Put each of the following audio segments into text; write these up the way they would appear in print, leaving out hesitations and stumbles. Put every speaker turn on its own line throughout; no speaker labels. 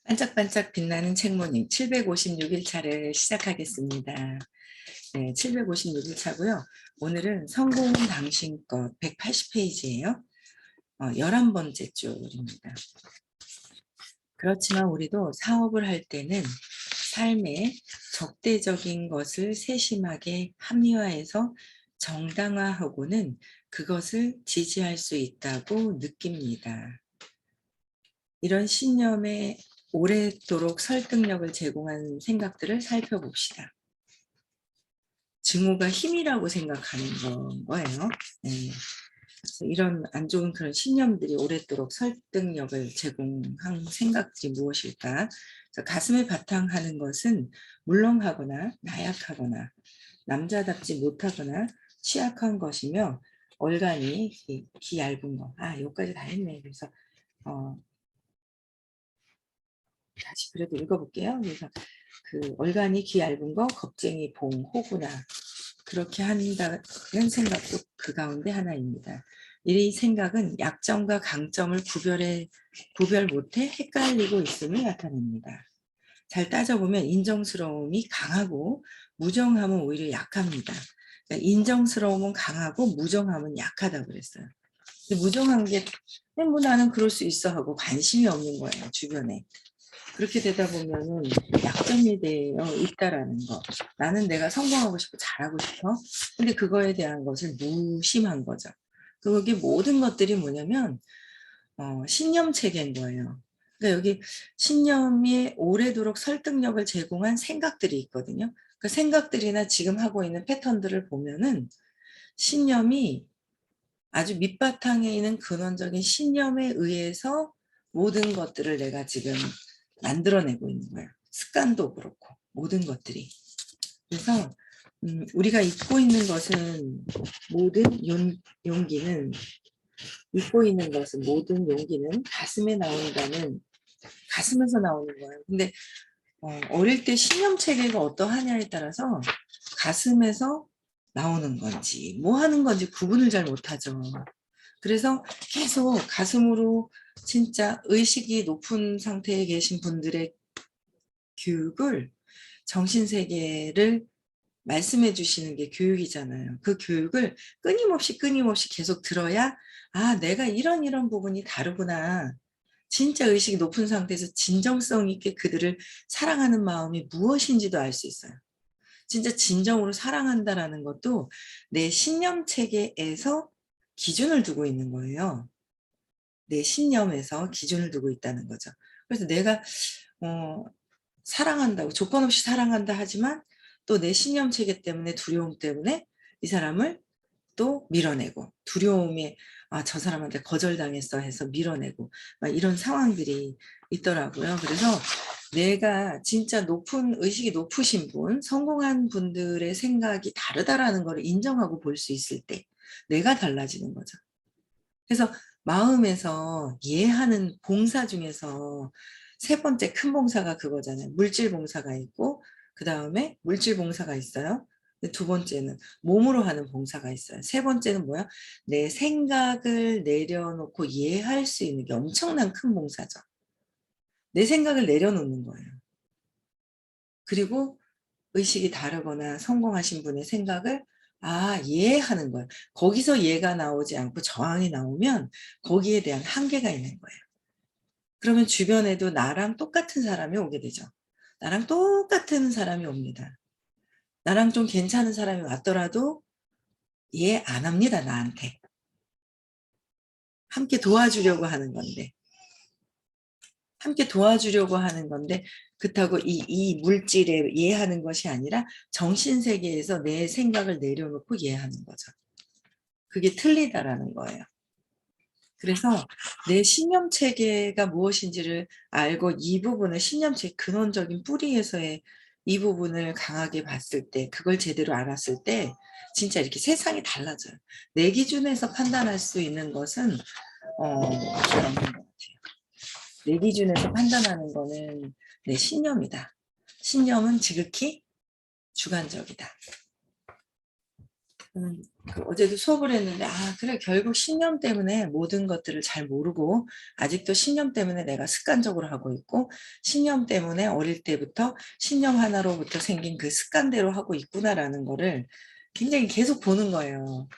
반짝반짝 빛나는 책모님 756일 차를 시작하겠습니다. 네, 756일 차고요. 오늘은 성공은 당신 것 180페이지예요. 11번째 줄입니다. 그렇지만 우리도 사업을 할 때는 삶에 적대적인 것을 세심하게 합리화해서 정당화하고는 그것을 지지할 수 있다고 느낍니다. 이런 신념에 오래도록 설득력을 제공한 생각들을 살펴봅시다. 증오가 힘이라고 생각하는 거예요. 네. 그래서 이런 안 좋은 그런 신념들이 오래도록 설득력을 제공한 생각들이 무엇일까? 가슴에 바탕하는 것은 물렁하거나 나약하거나 남자답지 못하거나 취약한 것이며 얼간이 기 얇은 거. 여기까지 다 했네. 그래서 다시 그래도 읽어볼게요. 그래서 그 얼간이 기 얇은 거, 겁쟁이 봉, 호구나 그렇게 한다는 생각도 그 가운데 하나입니다. 이 생각은 약점과 강점을 구별 못해 헷갈리고 있음을 나타냅니다. 잘 따져보면 인정스러움이 강하고 무정함은 오히려 약합니다. 그러니까 인정스러움은 강하고 무정함은 약하다고 그랬어요. 근데 무정한 게 뭐 나는 그럴 수 있어 하고 관심이 없는 거예요, 주변에. 그렇게 되다 보면은 약점이 되어 있다라는 거. 나는 내가 성공하고 싶고 잘하고 싶어. 근데 그거에 대한 것을 무심한 거죠. 그게 모든 것들이 뭐냐면 신념 체계인 거예요. 그러니까 여기 신념이 오래도록 설득력을 제공한 생각들이 있거든요. 그 생각들이나 지금 하고 있는 패턴들을 보면은 신념이 아주 밑바탕에 있는 근원적인 신념에 의해서 모든 것들을 내가 지금 만들어내고 있는 거예요. 습관도 그렇고 모든 것들이. 그래서 우리가 잊고 있는 것은 모든 용기는 모든 용기는 가슴에서 나오는 거예요. 근데 어릴 때 신념 체계가 어떠하냐에 따라서 가슴에서 나오는 건지 뭐 하는 건지 구분을 잘 못하죠. 그래서 계속 가슴으로 진짜 의식이 높은 상태에 계신 분들의 교육을 정신세계를 말씀해 주시는 게 교육이잖아요. 그 교육을 끊임없이 계속 들어야 내가 이런 부분이 다르구나. 진짜 의식이 높은 상태에서 진정성 있게 그들을 사랑하는 마음이 무엇인지도 알 수 있어요. 진짜 진정으로 사랑한다라는 것도 내 신념 체계에서 기준을 두고 있는 거예요. 내 신념에서 기준을 두고 있다는 거죠. 그래서 내가 사랑한다고 조건 없이 사랑한다 하지만 또 내 신념 체계 때문에 두려움 때문에 이 사람을 또 밀어내고 두려움에 저 사람한테 거절당했어 해서 밀어내고 막 이런 상황들이 있더라고요. 그래서 내가 진짜 의식이 높으신 분, 성공한 분들의 생각이 다르다라는 걸 인정하고 볼 수 있을 때 내가 달라지는 거죠. 그래서 마음에서 이해하는 봉사 중에서 세 번째 큰 봉사가 그거잖아요. 물질 봉사가 있고 그 다음에 물질 봉사가 있어요. 두 번째는 몸으로 하는 봉사가 있어요. 세 번째는 뭐야? 내 생각을 내려놓고 이해할 수 있는 게 엄청난 큰 봉사죠. 내 생각을 내려놓는 거예요. 그리고 의식이 다르거나 성공하신 분의 생각을 이해하는 거예요. 거기서 이해가 나오지 않고 저항이 나오면 거기에 대한 한계가 있는 거예요. 그러면 주변에도 나랑 똑같은 사람이 오게 되죠. 나랑 똑같은 사람이 옵니다. 나랑 좀 괜찮은 사람이 왔더라도 이해 안 합니다, 나한테. 함께 도와주려고 하는 건데. 그렇다고 이 물질에 이해하는 것이 아니라 정신세계에서 내 생각을 내려놓고 이해하는 거죠. 그게 틀리다라는 거예요. 그래서 내 신념 체계가 무엇인지를 알고 이 부분을 신념체계 근원적인 뿌리에서의 이 부분을 강하게 봤을 때 그걸 제대로 알았을 때 진짜 이렇게 세상이 달라져요. 내 기준에서 판단할 수 있는 것은 없는 것 같아요. 내 기준에서 판단하는 거는 내 신념이다. 신념은 지극히 주관적이다. 어제도 수업을 했는데 그래 결국 신념 때문에 모든 것들을 잘 모르고 아직도 신념 때문에 내가 습관적으로 하고 있고 신념 때문에 어릴 때부터 신념 하나로부터 생긴 그 습관대로 하고 있구나라는 거를 굉장히 계속 보는 거예요.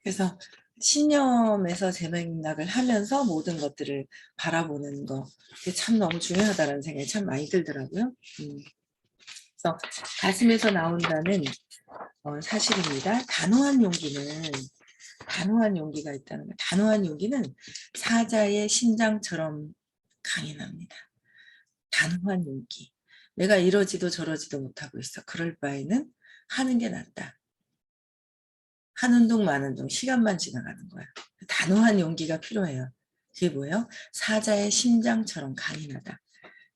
그래서 신념에서 재맥락을 하면서 모든 것들을 바라보는 거 그게 참 너무 중요하다는 생각이 참 많이 들더라고요. 그래서 가슴에서 나온다는 사실입니다. 단호한 용기가 있다는 거예요. 단호한 용기는 사자의 심장처럼 강인합니다. 단호한 용기. 내가 이러지도 저러지도 못하고 있어. 그럴 바에는 하는 게 낫다. 하는 둥 마는 둥 시간만 지나가는 거야. 단호한 용기가 필요해요. 그게 뭐예요? 사자의 심장처럼 강인하다.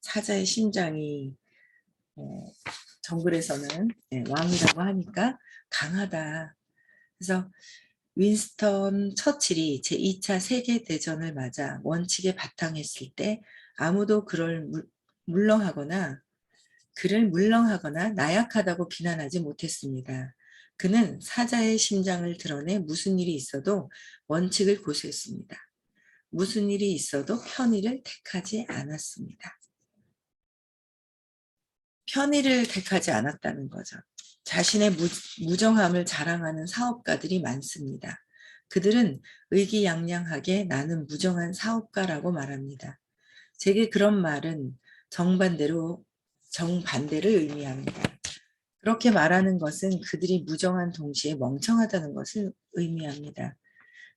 사자의 심장이 정글에서는 왕이라고 하니까 강하다. 그래서 윈스턴 처칠이 제2차 세계대전을 맞아 원칙에 바탕했을 때 아무도 그를 물렁하거나 나약하다고 비난하지 못했습니다. 그는 사자의 심장을 드러내 무슨 일이 있어도 원칙을 고수했습니다. 무슨 일이 있어도 편의를 택하지 않았습니다. 편의를 택하지 않았다는 거죠. 자신의 무정함을 자랑하는 사업가들이 많습니다. 그들은 의기양양하게 나는 무정한 사업가라고 말합니다. 제게 그런 말은 정반대를 의미합니다. 그렇게 말하는 것은 그들이 무정한 동시에 멍청하다는 것을 의미합니다.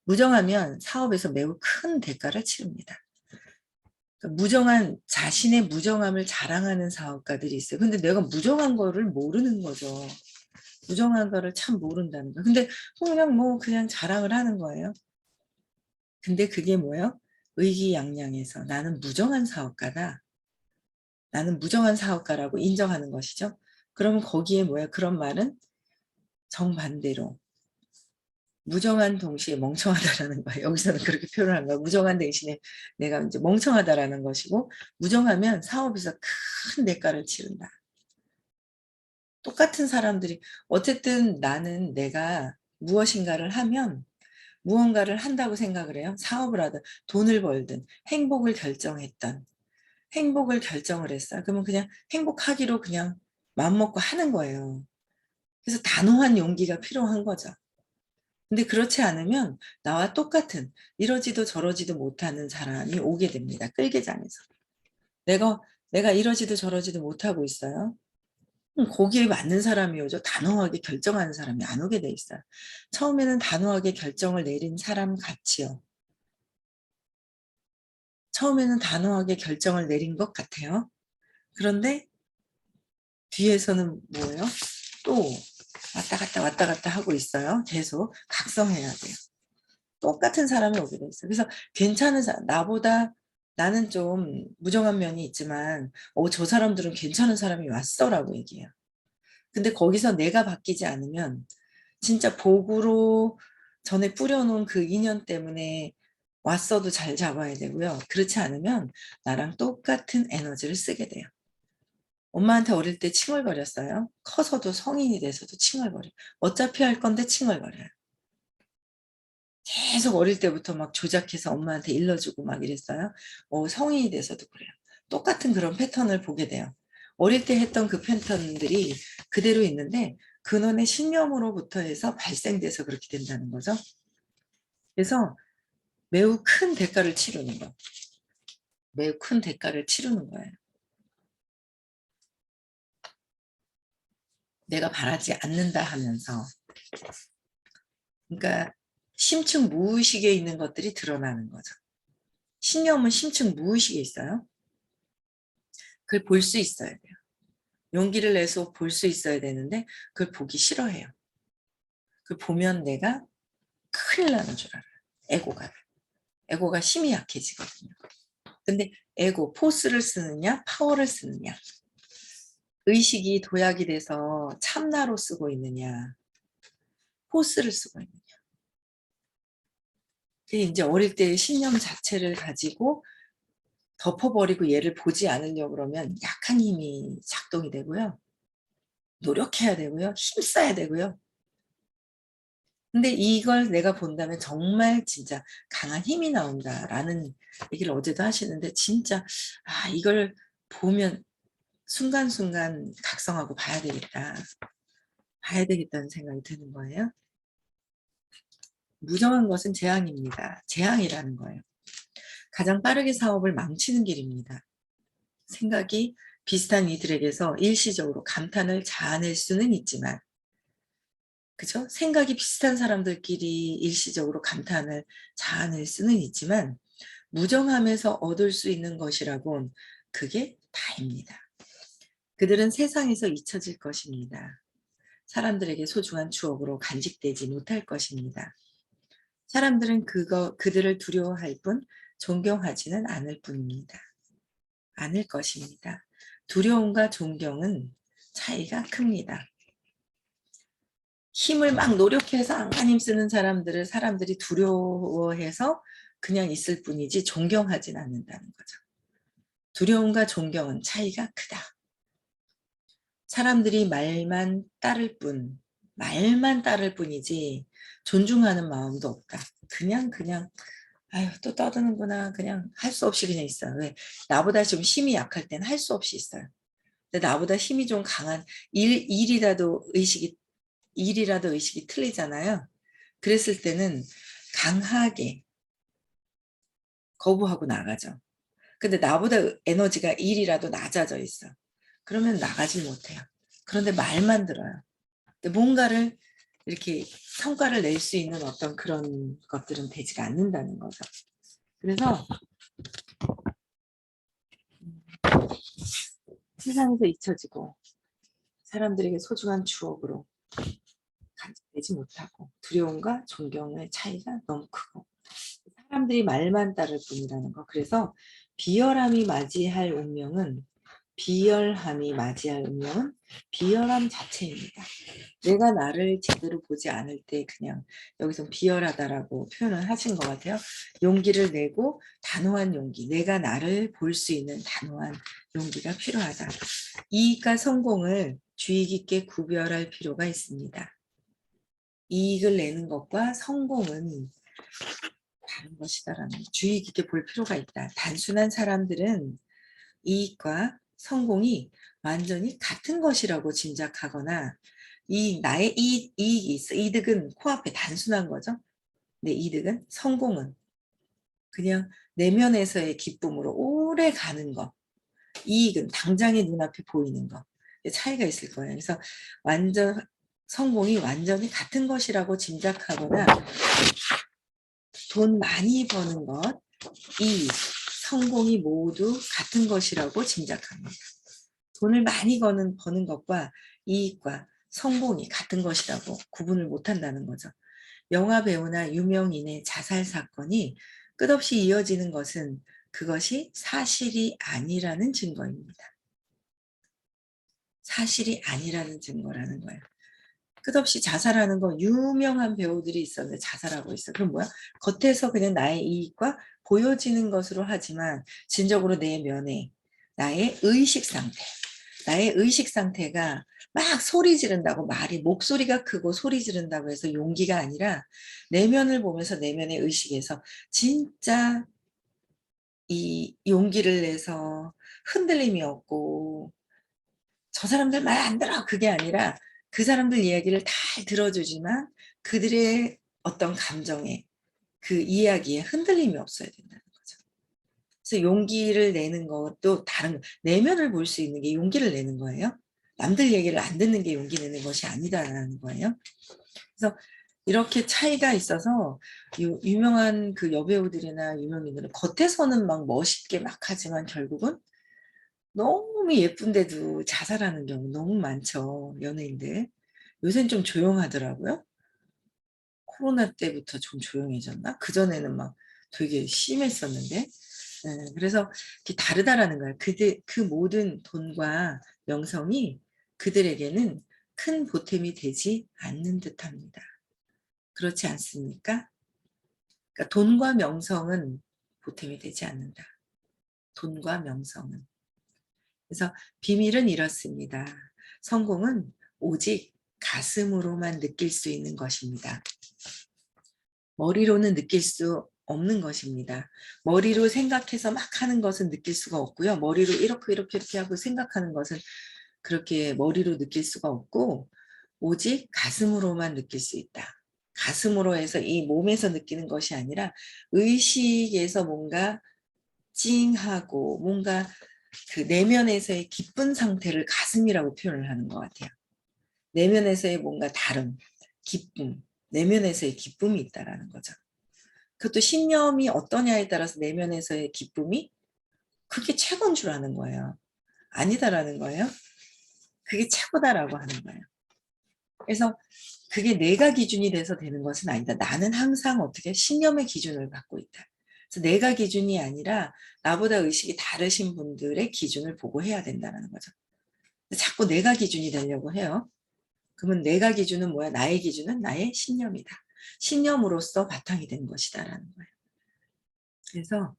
무정하면 사업에서 매우 큰 대가를 치릅니다. 자신의 무정함을 자랑하는 사업가들이 있어요. 근데 내가 무정한 거를 모르는 거죠. 무정한 거를 참 모른다는 거. 근데 그냥 자랑을 하는 거예요. 근데 그게 뭐예요? 의기양양해서 나는 무정한 사업가다. 나는 무정한 사업가라고 인정하는 것이죠. 그러면 거기에 그런 말은 정반대로 무정한 동시에 멍청하다라는 거예요. 여기서는 그렇게 표현한 거예요. 무정한 대신에 내가 이제 멍청하다라는 것이고 무정하면 사업에서 큰 대가를 치른다. 똑같은 사람들이 어쨌든 나는 내가 무엇인가를 하면 무언가를 한다고 생각을 해요. 사업을 하든 돈을 벌든 행복을 결정했던 행복을 결정을 했어요. 그러면 그냥 행복하기로 그냥 마음먹고 하는 거예요. 그래서 단호한 용기가 필요한 거죠. 근데 그렇지 않으면 나와 똑같은 이러지도 저러지도 못하는 사람이 오게 됩니다. 끌개장에서. 내가 이러지도 저러지도 못하고 있어요. 거기에 맞는 사람이 오죠. 단호하게 결정하는 사람이 안 오게 돼 있어요. 처음에는 단호하게 결정을 내린 사람 같이요. 처음에는 단호하게 결정을 내린 것 같아요. 그런데 뒤에서는 뭐예요? 또 왔다 갔다 하고 있어요. 계속 각성해야 돼요. 똑같은 사람이 오게 돼 있어요. 그래서 괜찮은 사람, 나는 좀 무정한 면이 있지만 저 사람들은 괜찮은 사람이 왔어라고 얘기해요. 근데 거기서 내가 바뀌지 않으면 진짜 복으로 전에 뿌려놓은 그 인연 때문에 왔어도 잘 잡아야 되고요. 그렇지 않으면 나랑 똑같은 에너지를 쓰게 돼요. 엄마한테 어릴 때 칭얼거렸어요. 커서도 성인이 돼서도 칭얼거려요. 어차피 할 건데 칭얼거려요. 계속 어릴 때부터 막 조작해서 엄마한테 일러주고 막 이랬어요. 성인이 돼서도 그래요. 똑같은 그런 패턴을 보게 돼요. 어릴 때 했던 그 패턴들이 그대로 있는데 근원의 신념으로부터 해서 발생돼서 그렇게 된다는 거죠. 그래서 매우 큰 대가를 치르는 거. 매우 큰 대가를 치르는 거예요. 내가 바라지 않는다 하면서. 그러니까 심층 무의식에 있는 것들이 드러나는 거죠. 신념은 심층 무의식에 있어요. 그걸 볼 수 있어야 돼요. 용기를 내서 볼 수 있어야 되는데 그걸 보기 싫어해요. 그걸 보면 내가 큰일 나는 줄 알아요. 에고가 힘이 약해지거든요. 근데 포스를 쓰느냐 파워를 쓰느냐 의식이 도약이 돼서 참나로 쓰고 있느냐 포스를 쓰고 있느냐 그게 이제 어릴 때의 신념 자체를 가지고 덮어버리고 얘를 보지 않으려고 그러면 약한 힘이 작동이 되고요. 노력해야 되고요. 힘써야 되고요. 근데 이걸 내가 본다면 정말 진짜 강한 힘이 나온다라는 얘기를 어제도 하시는데 진짜 이걸 보면 순간순간 각성하고 봐야 되겠다. 봐야 되겠다는 생각이 드는 거예요. 무정한 것은 재앙입니다. 재앙이라는 거예요. 가장 빠르게 사업을 망치는 길입니다. 생각이 비슷한 이들에게서 일시적으로 감탄을 자아낼 수는 있지만, 그죠? 생각이 비슷한 사람들끼리 일시적으로 감탄을 자아낼 수는 있지만, 무정함에서 얻을 수 있는 것이라곤 그게 다입니다. 그들은 세상에서 잊혀질 것입니다. 사람들에게 소중한 추억으로 간직되지 못할 것입니다. 사람들은 그들을 두려워할 뿐 존경하지는 않을 뿐입니다. 않을 것입니다. 두려움과 존경은 차이가 큽니다. 힘을 막 노력해서 안간 힘쓰는 사람들을 사람들이 두려워해서 그냥 있을 뿐이지 존경하진 않는다는 거죠. 두려움과 존경은 차이가 크다. 사람들이 말만 따를 뿐이지 존중하는 마음도 없다. 그냥 아유 또 떠드는구나. 그냥 할 수 없이 그냥 있어요. 왜? 나보다 좀 힘이 약할 땐 할 수 없이 있어요. 근데 나보다 힘이 좀 강한 일이라도 의식이 틀리잖아요. 그랬을 때는 강하게 거부하고 나가죠. 근데 나보다 에너지가 일이라도 낮아져 있어. 그러면 나가지 못해요. 그런데 말만 들어요. 근데 뭔가를 이렇게 성과를 낼 수 있는 어떤 그런 것들은 되지가 않는다는 거죠. 그래서 세상에서 잊혀지고 사람들에게 소중한 추억으로 간직되지 못하고 두려움과 존경의 차이가 너무 크고 사람들이 말만 따를 뿐이라는 거. 그래서 비열함이 맞이할 운명은 비열함 자체입니다. 내가 나를 제대로 보지 않을 때 그냥 여기서 비열하다라고 표현을 하신 것 같아요. 용기를 내고 단호한 용기, 내가 나를 볼 수 있는 단호한 용기가 필요하다. 이익과 성공을 주의 깊게 구별할 필요가 있습니다. 이익을 내는 것과 성공은 다른 것이다라는 주의 깊게 볼 필요가 있다. 단순한 사람들은 이익과 성공이 완전히 같은 것이라고 짐작하거나 나의 이익이 있어. 이득은 코앞에 단순한 거죠. 내 이득은 성공은 그냥 내면에서의 기쁨으로 오래 가는 것. 이익은 당장의 눈앞에 보이는 것. 차이가 있을 거예요. 그래서 성공이 완전히 같은 것이라고 짐작하거나 돈 많이 버는 것, 이익, 성공이 모두 같은 것이라고 짐작합니다. 돈을 많이 버는 것과 이익과 성공이 같은 것이라고 구분을 못한다는 거죠. 영화 배우나 유명인의 자살 사건이 끝없이 이어지는 것은 그것이 사실이 아니라는 증거입니다. 사실이 아니라는 증거라는 거예요. 끝없이 자살하는 거 유명한 배우들이 있었는데 자살하고 있어. 그럼 뭐야? 겉에서 그냥 나의 이익과 보여지는 것으로 하지만 진정으로 내면에 나의 의식 상태가 막 소리 지른다고 목소리가 크고 소리 지른다고 해서 용기가 아니라 내면을 보면서 내면의 의식에서 진짜 이 용기를 내서 흔들림이 없고 저 사람들 말 안 들어 그게 아니라 그 사람들 이야기를 다 들어주지만 그들의 어떤 감정에 그 이야기에 흔들림이 없어야 된다는 거죠. 그래서 용기를 내는 것도 다른 내면을 볼 수 있는 게 용기를 내는 거예요. 남들 얘기를 안 듣는 게 용기 내는 것이 아니다라는 거예요. 그래서 이렇게 차이가 있어서 유명한 그 여배우들이나 유명인들은 겉에서는 막 멋있게 막 하지만 결국은 너무 예쁜데도 자살하는 경우 너무 많죠. 연예인들. 요새는 좀 조용하더라고요. 코로나 때부터 좀 조용해졌나? 그전에는 막 되게 심했었는데. 그래서 이게 다르다라는 거예요. 그 모든 돈과 명성이 그들에게는 큰 보탬이 되지 않는 듯합니다. 그렇지 않습니까? 그러니까 돈과 명성은 보탬이 되지 않는다. 돈과 명성은. 그래서 비밀은 이렇습니다. 성공은 오직 가슴으로만 느낄 수 있는 것입니다. 머리로는 느낄 수 없는 것입니다. 머리로 생각해서 막 하는 것은 느낄 수가 없고요. 머리로 이렇게 하고 생각하는 것은 그렇게 머리로 느낄 수가 없고 오직 가슴으로만 느낄 수 있다. 가슴으로 해서 이 몸에서 느끼는 것이 아니라 의식에서 뭔가 찡하고 뭔가 그 내면에서의 기쁜 상태를 가슴이라고 표현을 하는 것 같아요. 내면에서의 뭔가 다름, 기쁨, 내면에서의 기쁨이 있다라는 거죠. 그것도 신념이 어떠냐에 따라서 내면에서의 기쁨이 그게 최고인 줄 아는 거예요. 아니다라는 거예요. 그게 최고다라고 하는 거예요. 그래서 그게 내가 기준이 돼서 되는 것은 아니다. 나는 항상 어떻게 신념의 기준을 갖고 있다. 그래서 내가 기준이 아니라 나보다 의식이 다르신 분들의 기준을 보고 해야 된다는 거죠. 자꾸 내가 기준이 되려고 해요. 그러면 내가 기준은 뭐야? 나의 기준은 나의 신념이다. 신념으로서 바탕이 된 것이다라는 거예요. 그래서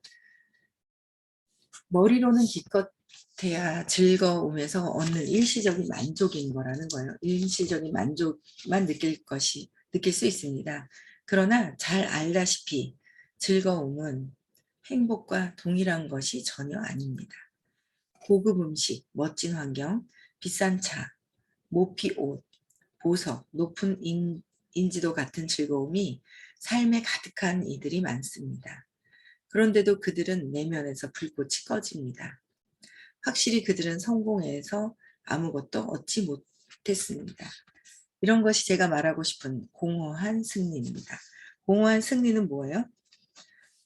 머리로는 기껏해야 즐거움에서 얻는 일시적인 만족인 거라는 거예요. 일시적인 만족만 느낄 수 있습니다. 그러나 잘 알다시피 즐거움은 행복과 동일한 것이 전혀 아닙니다. 고급 음식, 멋진 환경, 비싼 차, 모피 옷, 보석, 높은 인지도 같은 즐거움이 삶에 가득한 이들이 많습니다. 그런데도 그들은 내면에서 불꽃이 꺼집니다. 확실히 그들은 성공해서 아무것도 얻지 못했습니다. 이런 것이 제가 말하고 싶은 공허한 승리입니다. 공허한 승리는 뭐예요?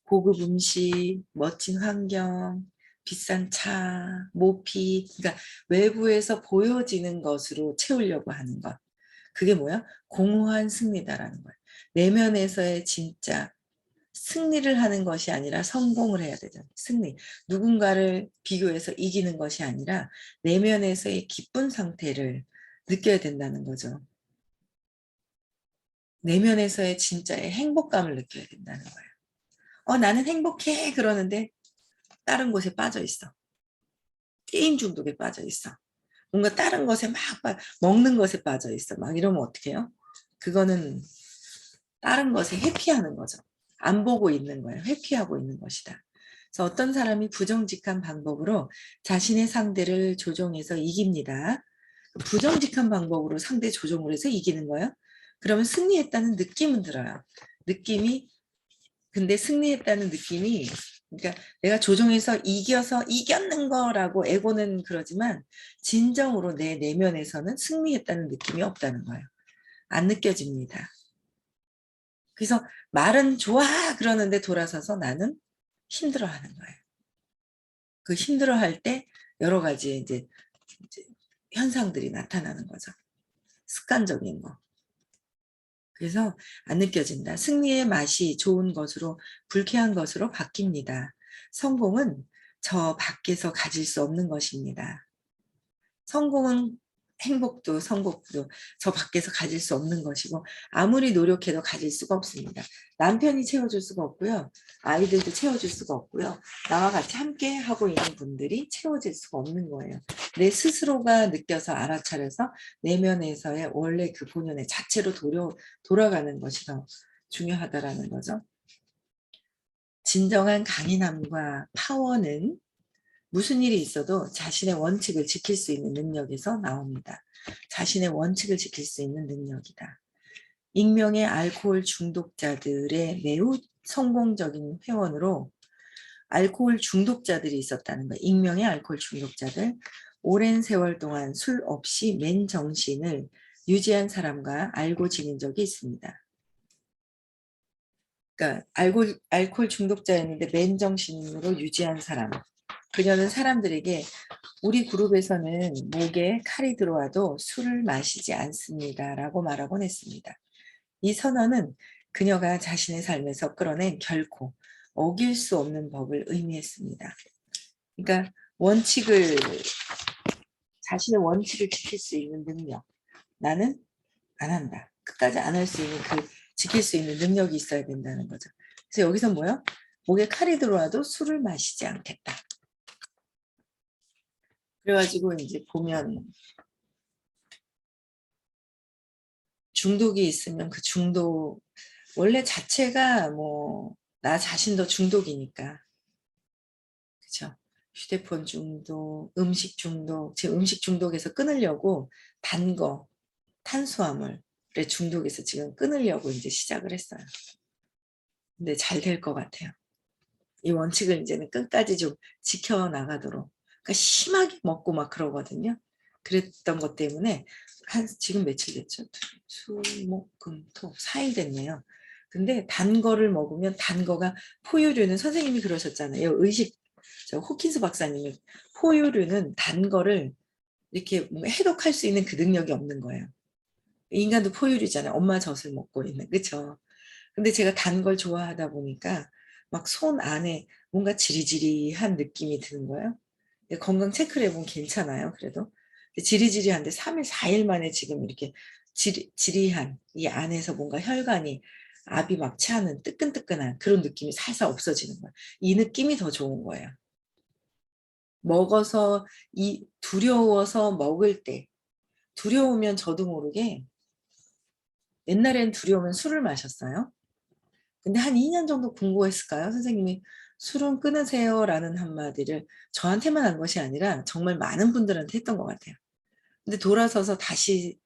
고급 음식, 멋진 환경, 비싼 차, 모피, 그러니까 외부에서 보여지는 것으로 채우려고 하는 것. 그게 뭐야? 공허한 승리다라는 거예요. 내면에서의 진짜 승리를 하는 것이 아니라 성공을 해야 되잖아요. 승리. 누군가를 비교해서 이기는 것이 아니라 내면에서의 기쁜 상태를 느껴야 된다는 거죠. 내면에서의 진짜의 행복감을 느껴야 된다는 거예요. 나는 행복해 그러는데 다른 곳에 빠져 있어. 게임 중독에 빠져 있어. 뭔가 다른 것에 먹는 것에 빠져 있어. 막 이러면 어떡해요? 그거는 다른 것에 회피하는 거죠. 안 보고 있는 거예요. 회피하고 있는 것이다. 그래서 어떤 사람이 부정직한 방법으로 자신의 상대를 조종해서 이깁니다. 부정직한 방법으로 상대 조종을 해서 이기는 거예요. 그러면 승리했다는 느낌은 들어요. 느낌이 근데 승리했다는 느낌이 그러니까 내가 조종해서 이겨서 이겼는 거라고 에고는 그러지만 진정으로 내 내면에서는 승리했다는 느낌이 없다는 거예요. 안 느껴집니다. 그래서 말은 좋아 그러는데 돌아서서 나는 힘들어하는 거예요. 그 힘들어할 때 여러 가지 이제 현상들이 나타나는 거죠. 습관적인 거. 그래서 안 느껴진다. 승리의 맛이 좋은 것으로 불쾌한 것으로 바뀝니다. 성공은 저 밖에서 가질 수 없는 것입니다. 성공은 행복도 성공도 저 밖에서 가질 수 없는 것이고 아무리 노력해도 가질 수가 없습니다. 남편이 채워줄 수가 없고요. 아이들도 채워줄 수가 없고요. 나와 같이 함께 하고 있는 분들이 채워질 수가 없는 거예요. 내 스스로가 느껴서 알아차려서 내면에서의 원래 그 본연의 자체로 돌아가는 것이 더 중요하다라는 거죠. 진정한 강인함과 파워는 무슨 일이 있어도 자신의 원칙을 지킬 수 있는 능력에서 나옵니다. 자신의 원칙을 지킬 수 있는 능력이다. 익명의 알코올 중독자들의 매우 성공적인 회원으로 알코올 중독자들이 있었다는 거예요. 익명의 알코올 중독자들. 오랜 세월 동안 술 없이 맨정신을 유지한 사람과 알고 지낸 적이 있습니다. 그러니까 알코올 중독자였는데 맨정신으로 유지한 사람. 그녀는 사람들에게 우리 그룹에서는 목에 칼이 들어와도 술을 마시지 않습니다. 라고 말하곤 했습니다. 이 선언은 그녀가 자신의 삶에서 끌어낸 결코 어길 수 없는 법을 의미했습니다. 그러니까 자신의 원칙을 지킬 수 있는 능력. 나는 안 한다. 끝까지 안 할 수 있는 지킬 수 있는 능력이 있어야 된다는 거죠. 그래서 여기서 뭐요? 목에 칼이 들어와도 술을 마시지 않겠다. 그래가지고 이제 보면 중독이 있으면 그 중독 원래 자체가 뭐 나 자신도 중독이니까. 그쵸? 휴대폰 중독, 음식 중독, 제 음식 중독에서 끊으려고 단 거, 탄수화물의 중독에서 지금 끊으려고 이제 시작을 했어요. 근데 잘 될 것 같아요. 이 원칙을 이제는 끝까지 좀 지켜나가도록. 그러니까 심하게 먹고 막 그러거든요. 그랬던 것 때문에 지금 며칠 됐죠? 수, 목, 금, 토, 4일 됐네요. 근데 단 거를 먹으면 단 거가 포유류는 선생님이 그러셨잖아요. 의식, 호킨스 박사님이 포유류는 단 거를 이렇게 뭔가 해독할 수 있는 그 능력이 없는 거예요. 인간도 포유류잖아요. 엄마 젖을 먹고 있는, 그쵸? 근데 제가 단 걸 좋아하다 보니까 막 손 안에 뭔가 지리지리한 느낌이 드는 거예요. 건강 체크를 해보면 괜찮아요. 그래도 지리지리한데 3일, 4일 만에 지금 이렇게 지리한 이 안에서 뭔가 혈관이 압이 막 차는 뜨끈뜨끈한 그런 느낌이 살살 없어지는 거예요. 이 느낌이 더 좋은 거예요. 먹어서 두려워서 먹을 때 두려우면 저도 모르게 옛날엔 두려우면 술을 마셨어요. 근데 한 2년 정도 공부했을까요? 선생님이 술은 끊으세요 라는 한마디를 저한테만 한 것이 아니라 정말 많은 분들한테 했던 것 같아요. 근데 돌아서서 다시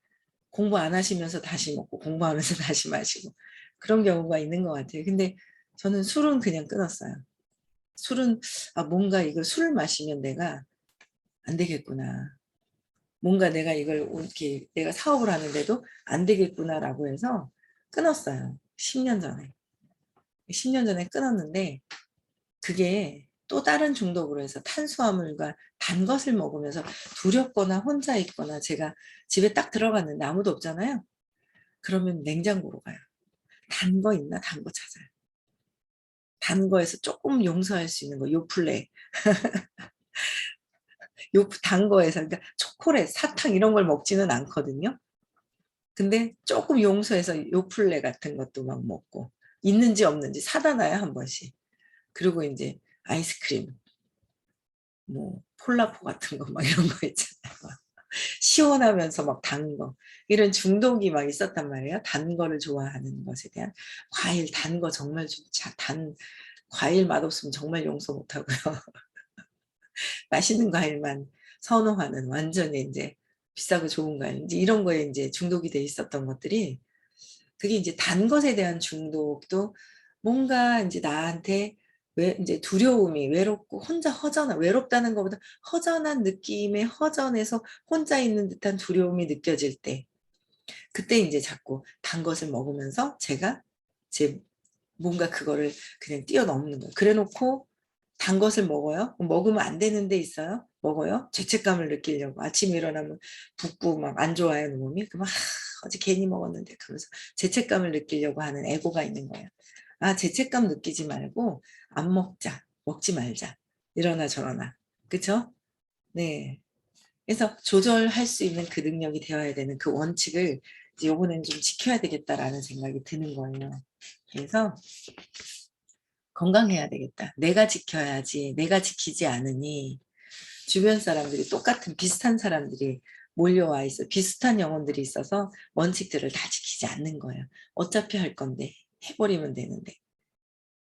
공부 안 하시면서 다시 먹고 공부하면서 다시 마시고 그런 경우가 있는 것 같아요. 근데 저는 술은 그냥 끊었어요. 술은 뭔가 이걸 술을 마시면 내가 안 되겠구나. 뭔가 내가 이걸 이렇게 내가 사업을 하는데도 안 되겠구나라고 해서 끊었어요. 10년 전에. 10년 전에 끊었는데 그게 또 다른 중독으로 해서 탄수화물과 단 것을 먹으면서 두렵거나 혼자 있거나 제가 집에 딱 들어갔는데 아무도 없잖아요. 그러면 냉장고로 가요. 단 거 있나? 단 거 찾아요. 단 거에서 조금 용서할 수 있는 거 요플레. 단 거에서 그러니까 초콜릿, 사탕 이런 걸 먹지는 않거든요. 근데 조금 용서해서 요플레 같은 것도 막 먹고 있는지 없는지 사다 놔요 한 번씩. 그리고 이제 아이스크림 뭐 폴라포 같은 거 막 이런 거 있잖아요. 시원하면서 막 단 거. 이런 중독이 막 있었단 말이에요. 단 거를 좋아하는 것에 대한. 과일 단 거 정말 과일 맛없으면 정말 용서 못하고요. 맛있는 과일만 선호하는 완전히 이제 비싸고 좋은 과일. 이제 이런 거에 이제 중독이 돼 있었던 것들이 그게 이제 단 것에 대한 중독도 뭔가 이제 나한테 왜 이제 두려움이 외롭고 혼자 외롭다는 것보다 허전한 느낌의 허전해서 혼자 있는 듯한 두려움이 느껴질 때 그때 이제 자꾸 단 것을 먹으면서 제가 제 뭔가 그거를 그냥 뛰어넘는 거예요. 그래 놓고 단 것을 먹어요. 먹으면 안 되는 데 있어요. 먹어요. 죄책감을 느끼려고. 아침에 일어나면 붓고 막 안 좋아요, 몸이. 그러면 어제 괜히 먹었는데 그러면서 죄책감을 느끼려고 하는 애고가 있는 거예요. 죄책감 느끼지 말고 안 먹자. 먹지 말자. 이러나 저러나. 그쵸? 네. 그래서 조절할 수 있는 그 능력이 되어야 되는 그 원칙을 이제 요번엔 좀 지켜야 되겠다라는 생각이 드는 거예요. 그래서 건강해야 되겠다. 내가 지켜야지. 내가 지키지 않으니 주변 사람들이 똑같은 비슷한 사람들이 몰려와 있어. 비슷한 영혼들이 있어서 원칙들을 다 지키지 않는 거예요. 어차피 할 건데 해버리면 되는데.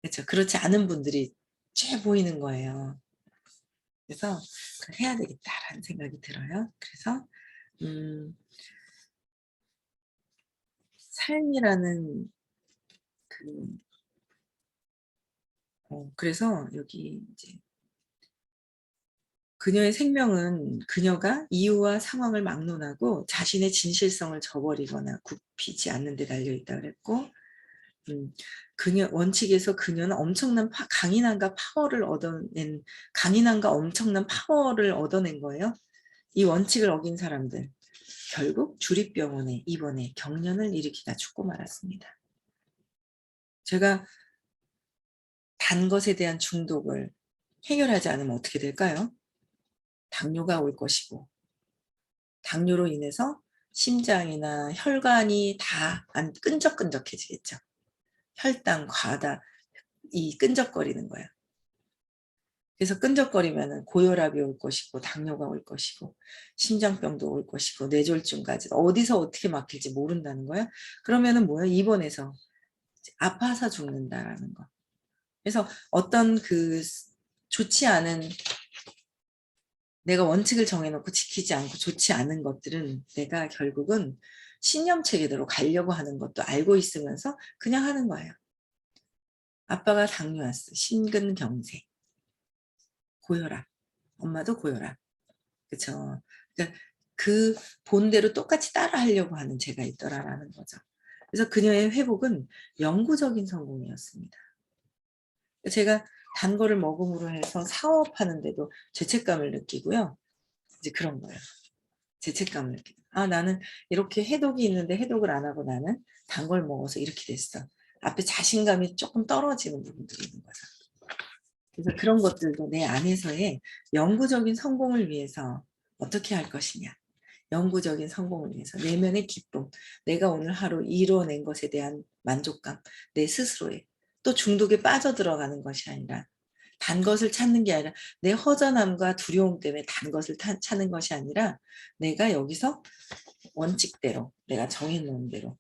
그렇죠. 그렇지 않은 분들이 쬐 보이는 거예요. 그래서 그걸 해야 되겠다라는 생각이 들어요. 그래서 음, 삶이라는 그 그래서 여기 이제 그녀의 생명은 그녀가 이유와 상황을 막론하고 자신의 진실성을 저버리거나 굽히지 않는 데 달려있다 그랬고 그녀 원칙에서 그녀는 엄청난 강인함과 파워를 얻어낸 강인함과 엄청난 파워를 얻어낸 거예요. 이 원칙을 어긴 사람들 결국 주립병원에 입원해 경련을 일으키다 죽고 말았습니다. 제가 단 것에 대한 중독을 해결하지 않으면 어떻게 될까요? 당뇨가 올 것이고 당뇨로 인해서 심장이나 혈관이 다 안 끈적끈적해지겠죠. 혈당, 과다, 이 끈적거리는 거예요. 그래서 끈적거리면 고혈압이 올 것이고 당뇨가 올 것이고 심장병도 올 것이고 뇌졸중까지 어디서 어떻게 막힐지 모른다는 거예요. 그러면은 뭐예요? 입원해서 아파서 죽는다라는 거. 그래서 어떤 그 좋지 않은, 내가 원칙을 정해놓고 지키지 않고 좋지 않은 것들은 내가 결국은 신념 체계대로 가려고 하는 것도 알고 있으면서 그냥 하는 거예요. 아빠가 당뇨 왔어. 심근경색. 고혈압. 엄마도 고혈압. 그쵸. 그러니까 그 본대로 똑같이 따라 하려고 하는 제가 있더라라는 거죠. 그래서 그녀의 회복은 영구적인 성공이었습니다. 제가 단 거를 먹음으로 해서 사업하는데도 죄책감을 느끼고요. 이제 그런 거예요. 죄책감을 느끼고. 아, 나는 이렇게 해독이 있는데 해독을 안 하고 나는 단 걸 먹어서 이렇게 됐어. 앞에 자신감이 조금 떨어지는 부분들이 있는 거죠. 그래서 그런 것들도 내 안에서의 영구적인 성공을 위해서 어떻게 할 것이냐. 영구적인 성공을 위해서 내면의 기쁨, 내가 오늘 하루 이뤄낸 것에 대한 만족감, 내 스스로의, 또 중독에 빠져들어가는 것이 아니라 단 것을 찾는 게 아니라 내 허전함과 두려움 때문에 단 것을 찾는 것이 아니라 내가 여기서 원칙대로 내가 정해놓은 대로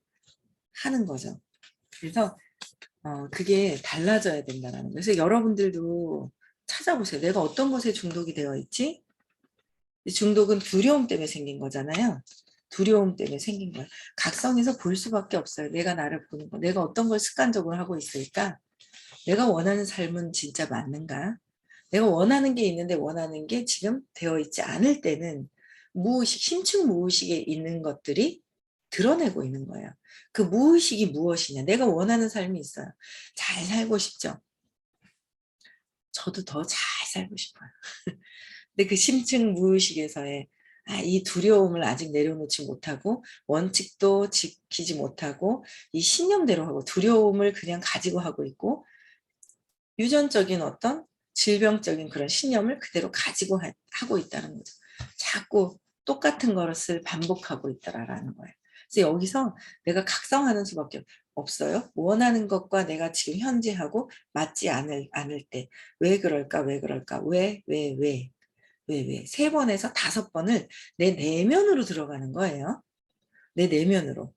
하는 거죠. 그래서 그게 달라져야 된다는 거예요. 그래서 여러분들도 찾아보세요. 내가 어떤 것에 중독이 되어 있지? 중독은 두려움 때문에 생긴 거잖아요. 두려움 때문에 생긴 거예요. 각성해서 볼 수밖에 없어요. 내가 나를 보는 거. 내가 어떤 걸 습관적으로 하고 있을까? 내가 원하는 삶은 진짜 맞는가? 내가 원하는 게 있는데 원하는 게 지금 되어 있지 않을 때는 무의식, 심층 무의식에 있는 것들이 드러내고 있는 거예요. 그 무의식이 무엇이냐? 내가 원하는 삶이 있어요. 잘 살고 싶죠? 저도 더 잘 살고 싶어요. 근데 그 심층 무의식에서의 이 두려움을 아직 내려놓지 못하고 원칙도 지키지 못하고 이 신념대로 하고 두려움을 그냥 가지고 하고 있고 유전적인 어떤 질병적인 그런 신념을 그대로 가지고 하고 있다는 거죠. 자꾸 똑같은 것을 반복하고 있더라라는 거예요. 그래서 여기서 내가 각성하는 수밖에 없어요. 원하는 것과 내가 지금 현재 하고 맞지 않을 때 왜 그럴까 왜 그럴까 왜 3번에서 5번을 내 내면으로 들어가는 거예요. 내 내면으로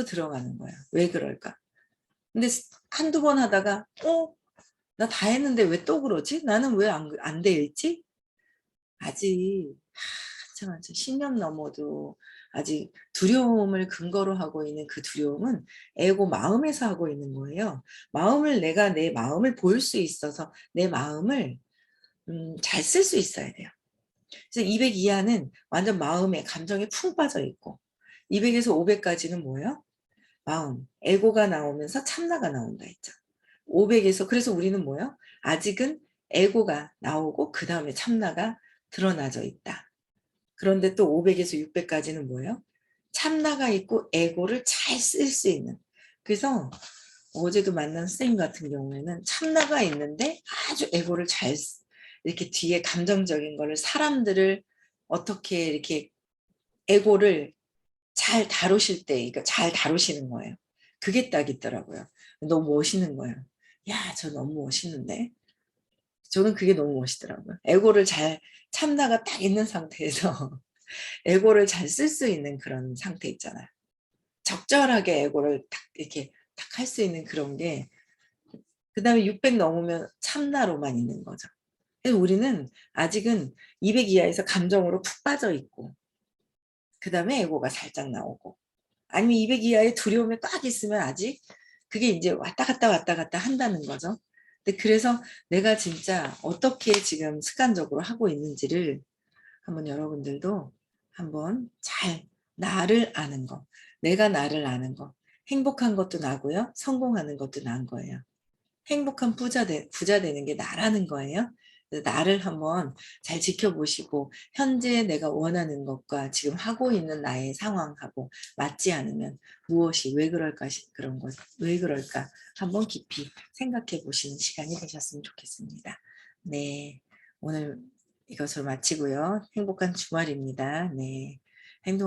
들어가는 거예요. 왜 그럴까? 근데 한두 번 하다가 나 다 했는데 왜 또 그러지? 나는 왜 안 돼 있지? 아직 한참 10년 넘어도 아직 두려움을 근거로 하고 있는 그 두려움은 에고 마음에서 하고 있는 거예요. 내가 내 마음을 볼 수 있어서 내 마음을 잘 쓸 수 있어야 돼요. 그래서 200 이하는 완전 마음에 감정에 푹 빠져 있고 200에서 500까지는 뭐예요? 마음, 에고가 나오면서 참나가 나온다 했죠. 500에서 그래서 우리는 뭐예요? 아직은 에고가 나오고 그 다음에 참나가 드러나져 있다. 그런데 또 500에서 600까지는 뭐예요? 참나가 있고 에고를 잘 쓸 수 있는. 그래서 어제도 만난 선생님 같은 경우에는 참나가 있는데 아주 에고를 이렇게 뒤에 감정적인 거를 사람들을 어떻게 이렇게 에고를 잘 다루실 때, 그러니까 잘 다루시는 거예요. 그게 딱 있더라고요. 너무 멋있는 거예요. 야, 저 너무 멋있는데? 저는 그게 너무 멋있더라고요. 참나가 딱 있는 상태에서 에고를 잘 쓸 수 있는 그런 상태 있잖아요. 적절하게 에고를 딱 이렇게 딱 할 수 있는 그런 게, 그 다음에 600 넘으면 참나로만 있는 거죠. 그래서 우리는 아직은 200 이하에서 감정으로 푹 빠져 있고, 그 다음에 에고가 살짝 나오고, 아니면 200 이하의 두려움에 꽉 있으면 아직 그게 이제 왔다 갔다 한다는 거죠. 근데 그래서 내가 진짜 어떻게 지금 습관적으로 하고 있는지를 한번 여러분들도 한번 잘 나를 아는 거, 내가 나를 아는 거, 행복한 것도 나고요. 성공하는 것도 난 거예요. 행복한 부자 되는 게 나라는 거예요. 나를 한번 잘 지켜보시고 현재 내가 원하는 것과 지금 하고 있는 나의 상황하고 맞지 않으면 무엇이 왜 그럴까 그런 것 왜 그럴까 한번 깊이 생각해 보시는 시간이 되셨으면 좋겠습니다. 네, 오늘 이것을 마치고요. 행복한 주말입니다. 네, 행동